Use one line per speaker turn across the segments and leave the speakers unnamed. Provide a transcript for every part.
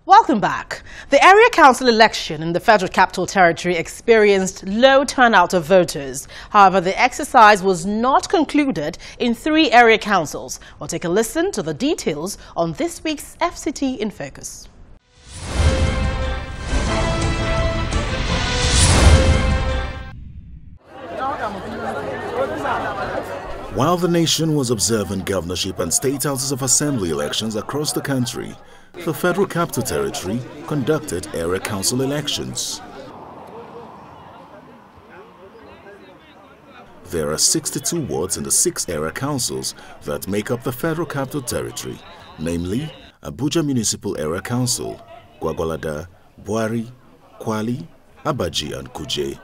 Welcome back. The area council election in the Federal Capital Territory experienced low turnout of voters. However, the exercise was not concluded in 3 area councils. We'll take a listen to the details on this week's FCT in Focus.
While the nation was observing governorship and state houses of assembly elections across the country, the Federal Capital Territory conducted area council elections. There are 62 wards in the 6 area councils that make up the Federal Capital Territory, namely Abuja Municipal Area Council, Gwagwalada, Buari, Kwali, Abaji and Kuje.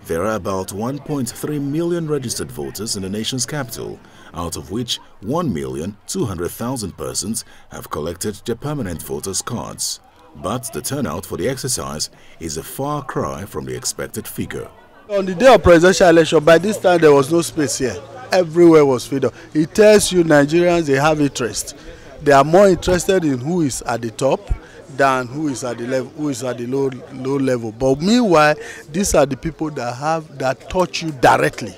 There are about 1.3 million registered voters in the nation's capital, out of which 1,200,000 persons have collected their permanent voters' cards. But the turnout for the exercise is a far cry from the expected figure.
On the day of presidential election, by this time there was no space here. Everywhere was filled up. It tells you Nigerians, they have interest. They are more interested in who is at the top than who is at the level, who is at the low level. But meanwhile, these are the people that touch you directly.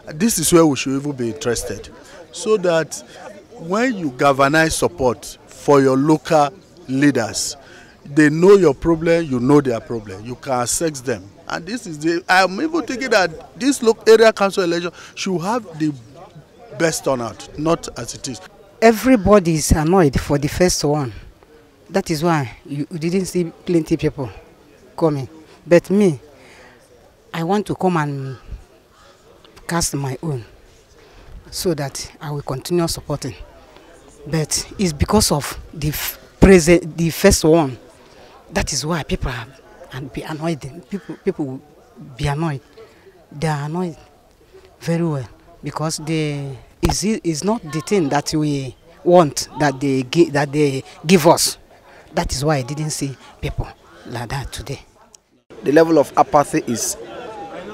This is where we should even be interested, so that when you galvanize support for your local leaders, they know your problem, you know their problem, you can assess them. And this is I'm even thinking that this local area council election should have the best turnout, not as it is.
Everybody is annoyed for the first one. That is why you didn't see plenty of people coming. But me, I want to come and cast my own so that I will continue supporting. But it's because of the first one. That is why people be annoyed. People will be annoyed. They are annoyed very well because it's not the thing that we want that they give us. That is why I didn't see people like that today.
The level of apathy is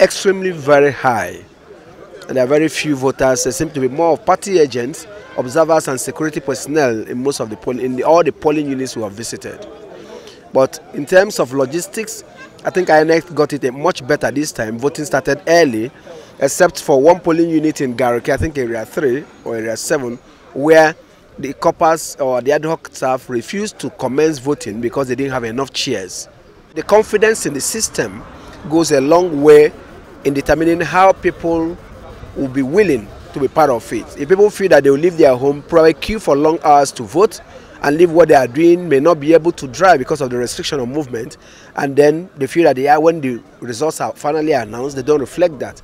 extremely very high. And there are very few voters. There seem to be more of party agents, observers and security personnel in most of the all the polling units we have visited. But in terms of logistics, I think INEC got it much better this time. Voting started early, except for one polling unit in Gariki, I think area 3 or area 7, where the coppers or the ad hoc staff refused to commence voting because they didn't have enough chairs. The confidence in the system goes a long way in determining how people will be willing to be part of it. If people feel that they will leave their home, probably queue for long hours to vote, and leave what they are doing, may not be able to drive because of the restriction of movement, and then they feel that when the results are finally announced, they don't reflect that.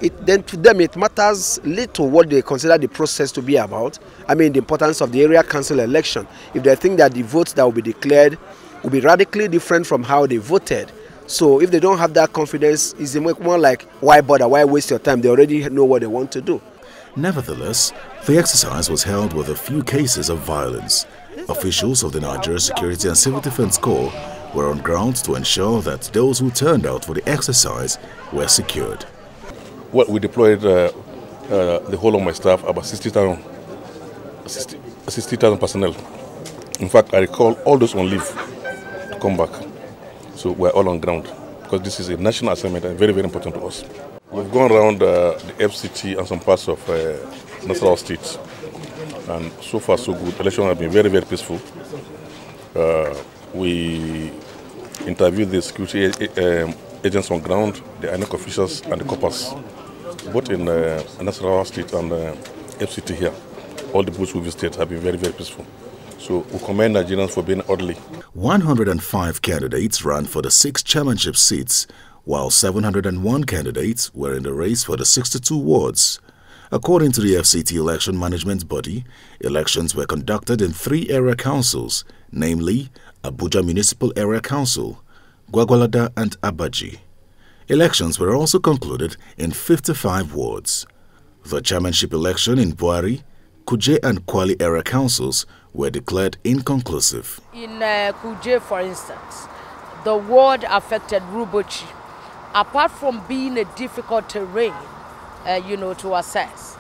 Then to them it matters little what they consider the process to be about. I mean, the importance of the area council election. If they think that the votes that will be declared will be radically different from how they voted. So if they don't have that confidence, it's more like, why bother, why waste your time? They already know what they want to do.
Nevertheless, the exercise was held with a few cases of violence. Officials of the Nigeria Security and Civil Defense Corps were on ground to ensure that those who turned out for the exercise were secured.
Well, we deployed the whole of my staff, about 60,000 personnel. In fact, I recall all those on leave to come back. So we're all on ground because this is a national assignment and very, very important to us. We've gone around the FCT and some parts of Nasarawa State, and so far so good. The election has been very, very peaceful. We interviewed the security agents on ground, the INEC officials and the coppers, both in Nasarawa State and FCT here. All the booths we visited have been very, very peaceful. So we commend Nigerians for being orderly. 105
candidates ran for the 6 chairmanship seats, while 701 candidates were in the race for the 62 wards. According to the FCT election management body, elections were conducted in 3 area councils, namely Abuja Municipal Area Council, Gwagwalada and Abaji. Elections were also concluded in 55 wards. The chairmanship election in Buari, Kuje and Kwali area councils were declared inconclusive.
In Kuje, for instance, the ward affected Rubochi, apart from being a difficult terrain, to assess,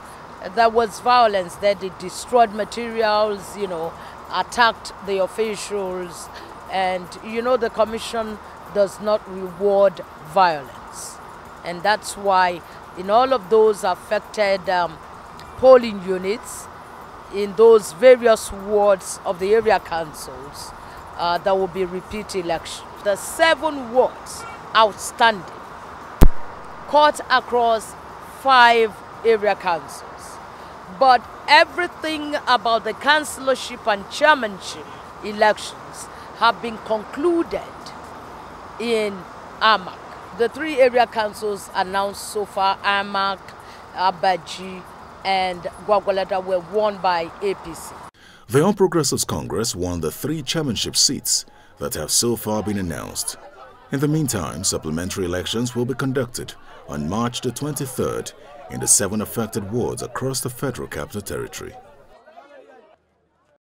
there was violence there. They destroyed materials, attacked the officials, And you know the commission does not reward violence. And that's why in all of those affected polling units, in those various wards of the area councils, there will be repeat election. The 7 wards outstanding cut across 5 area councils. But everything about the councillorship and chairmanship elections have been concluded in Amak. The 3 area councils announced so far, Amak, Abuja, and Gwagwalada, were won by APC.
The All Progressives Congress won the 3 chairmanship seats that have so far been announced. In the meantime, supplementary elections will be conducted on March the 23rd in the 7 affected wards across the Federal Capital Territory.